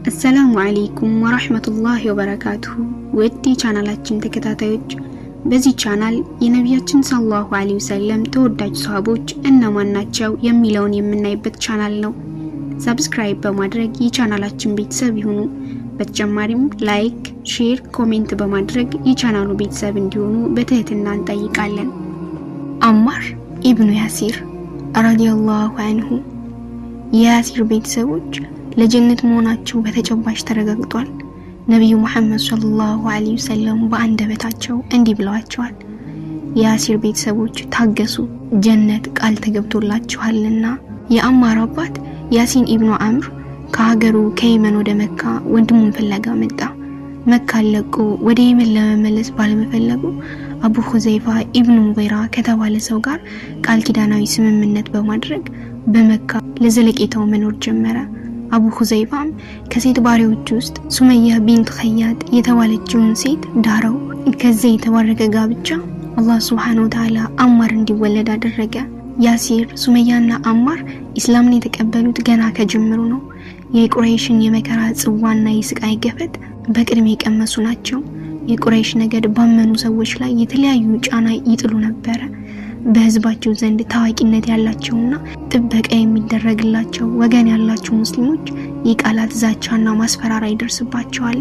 السلام عليكم ورحمة الله وبركاته ودي ቻናላችን ተከታታዮች በዚህ ቻናል የነብያችን ሰለላሁ ዐለይሂ ወሰለም ተወዳጅ ሷሃቦች እነማን ናቸው የሚለውን የምናይበት ቻናል ነው። ሰብስክራይብ በማድረግ የቻናላችን ቤተሰብ ይሁኑ። በተጨማሪም ላይክ፣ ሼር፣ ኮሜንት በማድረግ የቻናሉ ቤተሰብ እንዲሆኑ በትህትና እንጠይቃለን። አማር ኢብኑ ያሲር ረዲየላሁ ዐንሁ የያሲር ቤተሰቦች ለጀነት መሆናቸው በተጨባጭ ተረጋግጧል። ነብዩ መሐመድ ሰለላሁ ዐለይሂ ወሰለም በአንደበታቸው እንዲህ ብለዋቸዋል። የያሲር ቤተሰቦች ታገሱ፣ ጀነት ቃል ተገብቶላችኋልና። የአማር አባት ያሲን ኢብኑ አምር ከሀገሩ ከየመን ወደ መካ ወንድሙን ፍለጋ መጣ። መካ ለቆ ወደ የመን ለመመለስ ባለመፈለጉ አቡ ሁዘይፋ ኢብኑ ሙጊራ ከተባለ ሰው ጋር ቃል ኪዳናዊ ስምምነት በማድረግ በመካ ለዘለቄታው መኖር ጀመረ። አቡ ሁዘይፋም ከሴት ባሪያዎች ውስጥ ሱመያ ቢንት ኸያት የተባለችውን ሴት ዳረው። ከዚህ የተባረከ ጋብቻ አላህ Subhanahu Wa Ta'ala አማር እንዲወለድ አደረገ። ያሲር፣ ሱመያና አማር ኢስላምን የተቀበሉት ገና ከጀመሩ ነው። የቁረይሽን የመከራ ጽዋና የስቃይ ገፈት በቅድሜ የቀመሱ ናቸው። የቁረይሽ ነገድ ባመኑ ሰዎች ላይ የተለያዩ ጫና ይጥሉ ነበር። በህዝባቸው ዘንድ ታዋቂነት ያላቸውና ጥበቃ የሚደረግላቸው ወገን ያላቸው ሙስሊሞች የቃላት ዛቻና ማስፈራሪያ ይደርስባቸዋል።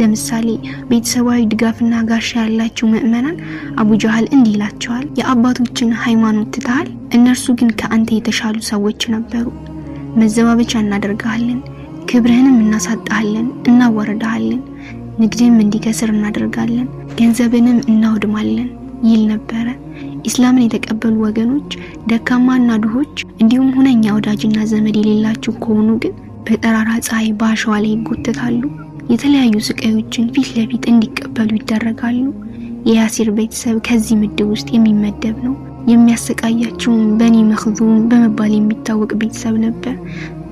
ለምሳሌ ቤተሰባዊ ድጋፍና ጋሻ ያላቸው ምእመናን አቡ ጀሃል እንዲህ ይላቸዋል፣ የአባቶችን ሃይማኖት ትተሃል፣ እነርሱ ግን ከአንተ የተሻሉ ሰዎች ነበሩ። መዘባበቻ እናደርጋለን፣ ክብርህንም እናሳጣለን፣ እናወርዳለን፣ ንግድም እንዲከስር እናደርጋለን፣ ገንዘብንም እናውድማለን ይል ነበር። ኢስላምን የተቀበሉ ወገኖች ደካማና ድሆች እንዲሁም ሁነኛ ወዳጅና ዘመድ የሌላቸው ከሆኑ ግን በጠራራ ፀሐይ ባሸዋ ላይ ይጎተታሉ። የተለያዩ ስቃዮችን ፊት ለፊት እንዲቀበሉ ይደረጋሉ። የያሲር ቤተሰብ ከዚህ ምድብ ውስጥ የሚመደብ ነው። የሚያሰቃያቸው በኒ መኽዙም በመባል የሚታወቅ ቤተሰብ ነበር።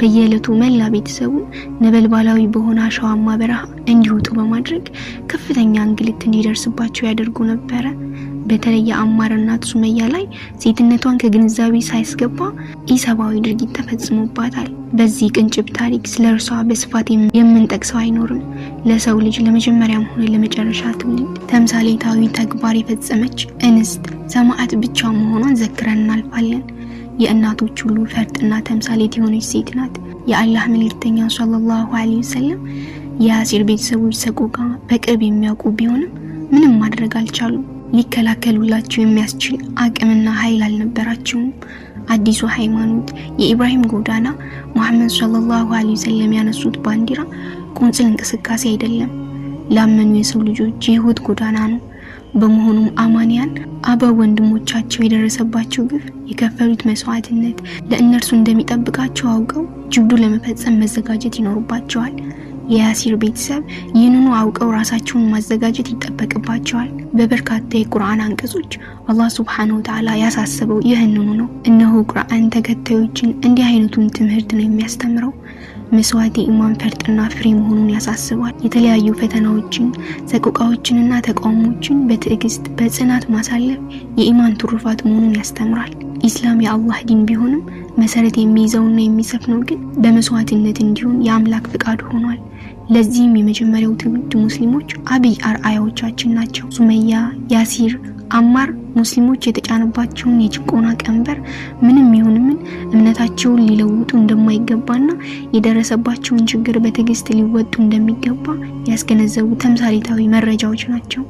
በየዕለቱ መላ ቤተሰቡን ነበልባላዊ በሆነ አሸዋማ በረሃ እንዲወጡ በማድረግ ከፍተኛ እንግልት እንዲደርስባቸው ያደርጉ ነበር። በተለይ አማር እናት ሱመያ ላይ ሴትነቷን ከግንዛቤ ሳይስገባ ኢሰባዊ ድርጊት ተፈጽሞባታል። በዚህ ቅንጭብ ታሪክ ስለርሷ በስፋት የምንጠቅሰው አይኖርም። ለሰው ልጅ ለመጀመሪያም ሆነ ለመጨረሻ ትውልድ ተምሳሌታዊ ተግባር የፈጸመች እንስት ሰማዕት ብቻ መሆኗን ዘክረን እናልፋለን። የእናቶች ሁሉ ፈርጥና ተምሳሌት የሆነች ሴት ናት። የአላህ መልእክተኛ ሰለላሁ ዐለይሂ ወሰለም የያሲር ቤተሰቦች ሰቆቃ በቅርብ የሚያውቁ ቢሆንም ምንም ማድረግ አልቻሉም። ሊከላከሉላቸው የሚያስችል አቅምና ኃይል አልነበራቸውም። አዲሱ ሃይማኖት የኢብራሂም ጎዳና መሐመድ ሰለላሁ ዐለይሂ ወሰለም ያነሱት ባንዲራ ቁንጽል እንቅስቃሴ አይደለም፣ ላመኑ የሰው ልጆች የህይወት ጎዳና ነው። በመሆኑም አማንያን አባ ወንድሞቻቸው የደረሰባቸው ግፍ፣ የከፈሉት መስዋዕትነት ለእነርሱ እንደሚጠብቃቸው አውቀው ጅብዱ ለመፈጸም መዘጋጀት ይኖርባቸዋል። የያሲር ቤተሰብ ይህንኑ አውቀው ራሳቸውን ማዘጋጀት ይጠበቅባቸዋል። በበርካታ የቁርአን አንቀጾች አላህ Subhanahu Wa Ta'ala ያሳሰበው ይህንኑ ነው። እነሆ ቁርአን ተከታዮችን እንዲህ አይነቱን ትምህርት ነው የሚያስተምረው። መስዋዕት የኢማን ፈርጥና ፍሬ መሆኑን ያሳስባል። የተለያዩ ፈተናዎችን፣ ሰቆቃዎችንና ተቃውሞችን በትዕግስት በጽናት ማሳለፍ የኢማን ትሩፋት መሆኑን ያስተምራል። ኢስላም የአላህ ዲን ቢሆንም መሰረት የሚይዘውና የሚሰፍነው ግን በመስዋዕትነት እንዲሁም የአምላክ ፍቃድ ሆኗል። ለዚህም የመጀመሪያው ትውልድ ሙስሊሞች አብይ አርአያዎቻችን ናቸው። ሱመያ፣ ያሲር፣ አማር ሙስሊሞች የተጫነባቸውን የጭቆና ቀንበር ምንም ይሁን ምን እምነታቸውን ሊለውጡ እንደማይገባና የደረሰባቸውን ችግር በትዕግስት ሊወጡ እንደሚገባ ያስገነዘቡ ተምሳሌታዊ መረጃዎች ናቸው።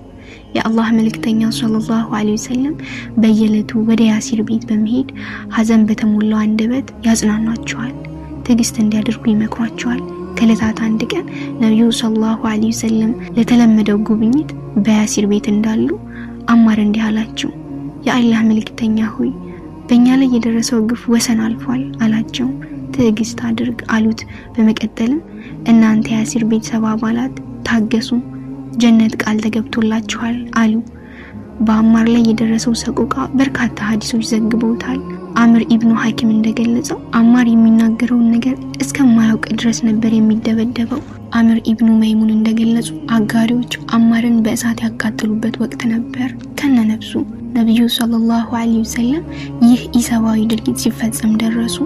የአላህ መልእክተኛ ሰለላሁ ዐለይሂ ወሰለም በየዕለቱ ወደ ያሲር ቤት በመሄድ ሐዘን በተሞላው አንደበት ያጽናናቸዋል፣ ትዕግስት እንዲያደርጉ ይመክሯቸዋል። ከዕለታት አንድ ቀን ነብዩ ሰለላሁ ዐለይሂ ወሰለም ለተለመደው ጉብኝት በያሲር ቤት እንዳሉ አማር እንዲህ አላቸው፣ የአላህ መልእክተኛ ሆይ በእኛ ላይ የደረሰው ግፍ ወሰን አልፏል አላቸው። ትዕግስት አድርግ አሉት። በመቀጠልም እናንተ ያሲር ቤተሰብ አባላት ታገሱ፣ ጀነት ቃል ተገብቶላችኋል አሉ። በአማር ላይ የደረሰው ሰቆቃ በርካታ ሐዲሶች ዘግበውታል። አምር ኢብኑ ሐኪም እንደገለጸው አማር የሚናገረውን ነገር እስከማያውቅ ድረስ ነበር የሚደበደበው። አምር ኢብኑ መይሙን እንደገለጹ አጋሪዎች አማርን በእሳት ያቃጠሉበት ወቅት ነበር ከነነፍሱ። ነብዩ ሰለላሁ ዐለይሂ ወሰለም ይህ ኢሰባዊ ድርጊት ሲፈጸም ደረሱ።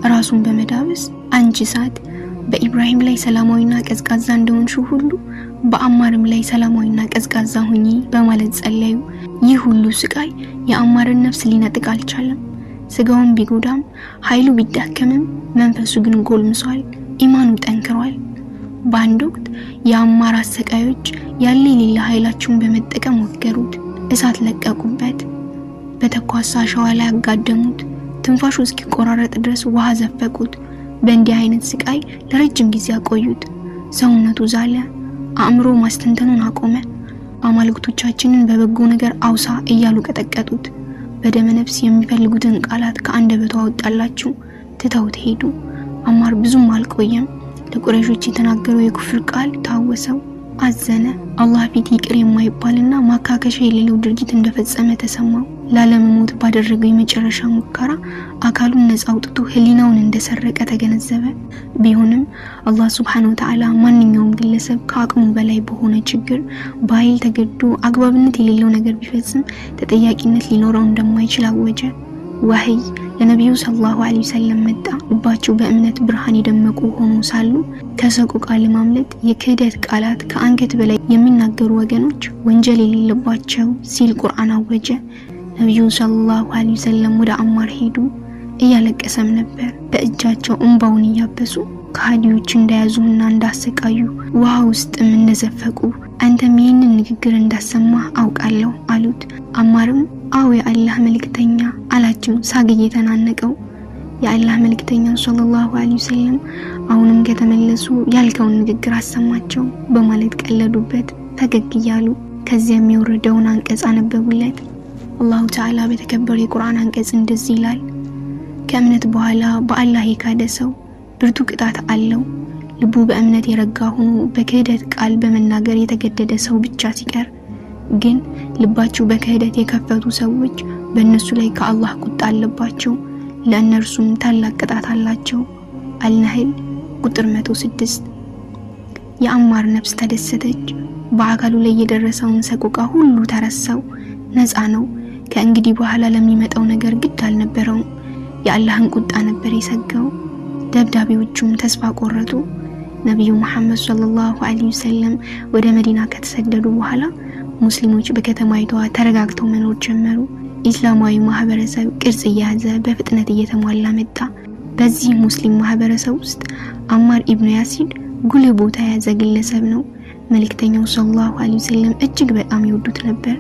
ራሱን በመዳበስ አንቺ እሳት በኢብራሂም ላይ ሰላማዊና ቀዝቃዛ እንደሆንሽው ሁሉ በአማርም ላይ ሰላማዊና ቀዝቃዛ ሁኚ በማለት ጸለዩ። ይህ ሁሉ ስቃይ የአማርን ነፍስ ሊነጥቅ አልቻለም። ስጋውን ቢጎዳም ኃይሉ ቢዳከምም መንፈሱ ግን ጎልምሷል፣ ኢማኑ ጠንክሯል። በአንድ ወቅት የአማር አሰቃዮች ያለ የሌላ ኃይላቸውን በመጠቀም ወገሩት፣ እሳት ለቀቁበት፣ በተኳሳ ሸዋ ላይ አጋደሙት፣ ትንፋሹ እስኪቆራረጥ ድረስ ውሃ ዘፈቁት። በእንዲህ አይነት ስቃይ ለረጅም ጊዜ አቆዩት። ሰውነቱ ዛለ፣ አእምሮ ማስተንተኑን አቆመ። አማልክቶቻችንን በበጎ ነገር አውሳ እያሉ ቀጠቀጡት። በደመ ነፍስ የሚፈልጉትን ቃላት ከአንደበቱ አወጣላቸው፣ ትተውት ሄዱ። አማር ብዙም አልቆየም። ለቁረይሾች የተናገረው የኩፍር ቃል ታወሰው፣ አዘነ። አላህ ፊት ይቅር የማይባልና ማካከሻ የሌለው ድርጊት እንደፈጸመ ተሰማው። ላለመሞት ባደረገው የመጨረሻ ሙከራ አካሉን ነፃ አውጥቶ ህሊናውን እንደሰረቀ ተገነዘበ። ቢሆንም አላህ ሱብሓነሁ ወተዓላ ማንኛውም ግለሰብ ከአቅሙ በላይ በሆነ ችግር በኃይል ተገዶ አግባብነት የሌለው ነገር ቢፈጽም ተጠያቂነት ሊኖረው እንደማይችል አወጀ። ወህይ ለነብዩ ሰለላሁ ዐለይሂ ወሰለም መጣ። ልባቸው በእምነት ብርሃን የደመቁ ሆኖ ሳሉ ከሰቆቃ ለማምለጥ የክህደት ቃላት ከአንገት በላይ የሚናገሩ ወገኖች ወንጀል የሌለባቸው ሲል ቁርአን አወጀ። ነብዩ ሰለላሁ ዐለይሂ ወሰለም ወደ አማር ሄዱ። እያለቀሰም ነበር። በእጃቸው እንባውን እያበሱ ከሃዲዎች እንደያዙና እንዳሰቃዩ ውሃ ውስጥም እንደዘፈቁ አንተም ይህንን ንግግር እንዳሰማ አውቃለሁ አሉት። አማርም አው የአላህ መልእክተኛ አላቸው ሳግ እየተናነቀው። የአላህ መልእክተኛ ሰለላሁ ዐለይሂ ወሰለም አሁንም ከተመለሱ ያልከውን ንግግር አሰማቸው በማለት ቀለዱበት ፈገግ እያሉ። ከዚያም የወረደውን አንቀጽ አነበቡለት። አላሁ ተዓላ በተከበረ የቁርአን አንቀጽ እንደዚህ ይላል፣ ከእምነት በኋላ በአላህ የካደ ሰው ብርቱ ቅጣት አለው። ልቡ በእምነት የረጋ ሆኖ በክህደት ቃል በመናገር የተገደደ ሰው ብቻ ሲቀር ግን ልባቸው በክህደት የከፈቱ ሰዎች በእነሱ ላይ ከአላህ ቁጣ አለባቸው፣ ለእነርሱም ታላቅ ቅጣት አላቸው። አልነህል ቁጥር 106። የአማር ነፍስ ተደሰተች። በአካሉ ላይ የደረሰውን ሰቆቃ ሁሉ ተረሳው። ነፃ ነው። ከእንግዲህ በኋላ ለሚመጣው ነገር ግድ አልነበረውም። የአላህን ቁጣ ነበር የሰጋው። ደብዳቤዎቹም ተስፋ ቆረጡ። ነብዩ መሐመድ ሰለላሁ ዐለይሂ ወሰለም ወደ መዲና ከተሰደዱ በኋላ ሙስሊሞች በከተማይቷ ተረጋግተው መኖር ጀመሩ። ኢስላማዊ ማህበረሰብ ቅርጽ እየያዘ በፍጥነት እየተሟላ መጣ። በዚህ ሙስሊም ማህበረሰብ ውስጥ አማር ኢብኑ ያሲር ጉልህ ቦታ የያዘ ግለሰብ ነው። መልእክተኛው ሰለላሁ ዐለይሂ ወሰለም እጅግ በጣም ይወዱት ነበር።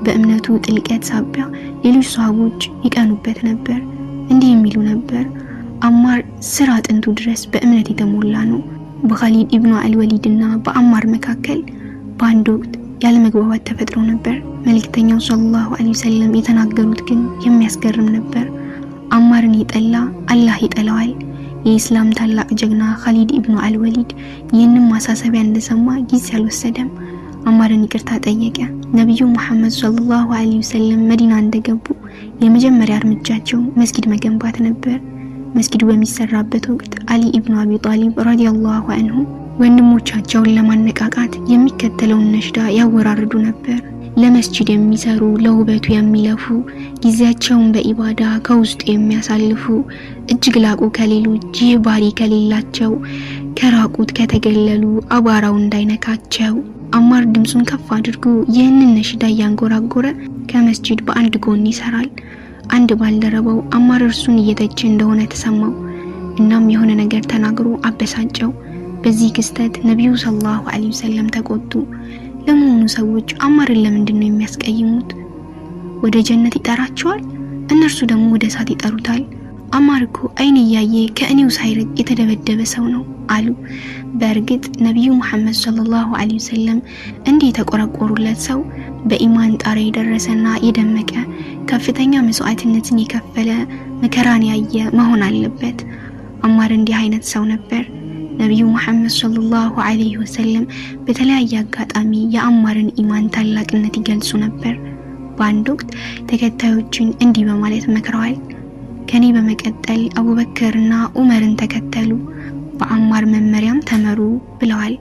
በእምነቱ ጥልቀት ሳቢያ ሌሎች ሰሃቦች ይቀኑበት ነበር። እንዲህ የሚሉ ነበር፣ አማር ስራ አጥንቱ ድረስ በእምነት የተሞላ ነው። በኻሊድ ኢብኑ አልወሊድና በአማር መካከል በአንድ ወቅት ያለመግባባት ተፈጥሮ ነበር። መልእክተኛው ሰለላሁ ዐለይሂ ወሰለም የተናገሩት ግን የሚያስገርም ነበር። አማርን የጠላ አላህ ይጠላዋል። የኢስላም ታላቅ ጀግና ኻሊድ ኢብኑ አልወሊድ ይህንን ማሳሰቢያ እንደሰማ ጊዜ አልወሰደም። አማርን ይቅርታ ጠየቀ። ነብዩ መሐመድ ሰለላሁ ዐለይሂ ወሰለም መዲና እንደገቡ የመጀመሪያ እርምጃቸው መስጊድ መገንባት ነበር። መስጊዱ በሚሰራበት ወቅት አሊ ኢብኑ አቢ ጣሊብ ረዲየላሁ ዐንሁ ወንድሞቻቸውን ለማነቃቃት የሚከተለውን ነሽዳ ያወራርዱ ነበር። ለመስጂድ የሚሰሩ ለውበቱ የሚለፉ ጊዜያቸውን በኢባዳ ከውስጡ የሚያሳልፉ እጅግ ላቁ ከሌሎች ይህ ባህሪ ከሌላቸው ከራቁት ከተገለሉ አቧራው እንዳይነካቸው። አማር ድምጹን ከፍ አድርጎ ይህንን ነሽዳ ያንጎራጎረ ከመስጂድ በአንድ ጎን ይሰራል። አንድ ባልደረባው አማር እርሱን እየተቸ እንደሆነ ተሰማው። እናም የሆነ ነገር ተናግሮ አበሳጨው። በዚህ ክስተት ነብዩ ሰለላሁ ዐለይሂ ወሰለም ተቆጡ። ለመሆኑ ሰዎች አማርን ለምንድን ነው የሚያስቀይሙት? ወደ ጀነት ይጠራቸዋል፣ እነርሱ ደግሞ ወደ እሳት ይጠሩታል። አማር እኮ አይን እያየ ከእኔው ሳይርቅ የተደበደበ ሰው ነው አሉ። በእርግጥ ነብዩ መሐመድ ሰለላሁ ዐለይሂ ወሰለም እንዲህ የተቆረቆሩለት ሰው በኢማን ጣራ የደረሰና የደመቀ ከፍተኛ መስዋዕትነትን የከፈለ መከራን ያየ መሆን አለበት። አማር እንዲህ አይነት ሰው ነበር። ነብዩ መሐመድ ሰለላሁ ዐለይሂ ወሰለም በተለያየ አጋጣሚ የአማርን ኢማን ታላቅነት ይገልጹ ነበር። በአንድ ወቅት ተከታዮችን እንዲህ በማለት መክረዋል። ከኔ በመቀጠል አቡበከርና ዑመርን ተከተሉ፣ በአማር መመሪያም ተመሩ ብለዋል።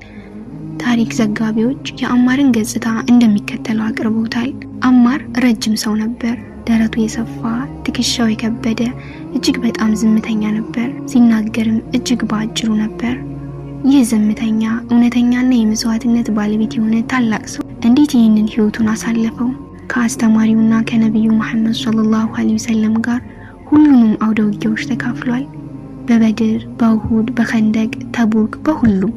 ታሪክ ዘጋቢዎች የአማርን ገጽታ እንደሚከተለው አቅርበውታል። አማር ረጅም ሰው ነበር። ደረቱ የሰፋ ትከሻው የከበደ እጅግ በጣም ዝምተኛ ነበር። ሲናገርም እጅግ ባጭሩ ነበር። ይህ ዝምተኛ እውነተኛና የመስዋዕትነት ባለቤት የሆነ ታላቅ ሰው እንዴት ይህንን ህይወቱን አሳለፈው? ከአስተማሪውና ከነብዩ መሐመድ ሰለላሁ ዐለይሂ ወሰለም ጋር ሁሉንም አውደ ውጊያዎች ተካፍሏል። በበድር፣ በኡሁድ፣ በኸንደቅ፣ ተቡክ፣ በሁሉም